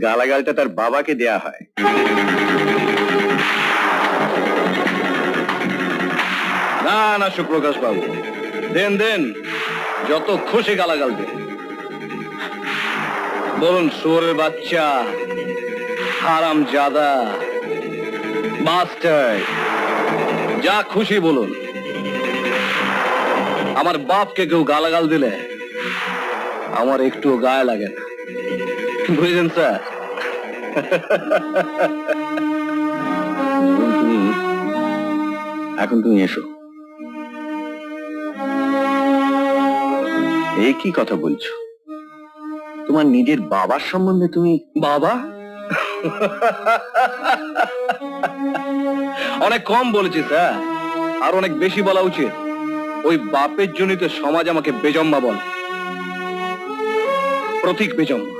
গালাগালটা তার বাবাকে দেয়া হয়। না না সুপ্রকাশ বাবু, দেন দেন, যত খুশি গালাগাল দেন। বলুন শুয়োরের বাচ্চা, হারাম জাদা, বাস্টার্ড, যা খুশি বলুন। আমার বাপকে কেউ গালাগাল দিলে আমার একটু গায়ে লাগে না, বুঝলেন স্যার? এখন তুমি এসো। এই কি কথা বলছো? তোমার নিজের বাবার সম্বন্ধে তুমি... বাবা? অনেক কম বলেছি স্যার, আর অনেক বেশি বলা উচিত। ওই বাপের জন্যই তো সমাজ আমাকে বেজম্মা বলে, প্রতীক বেজম্মা।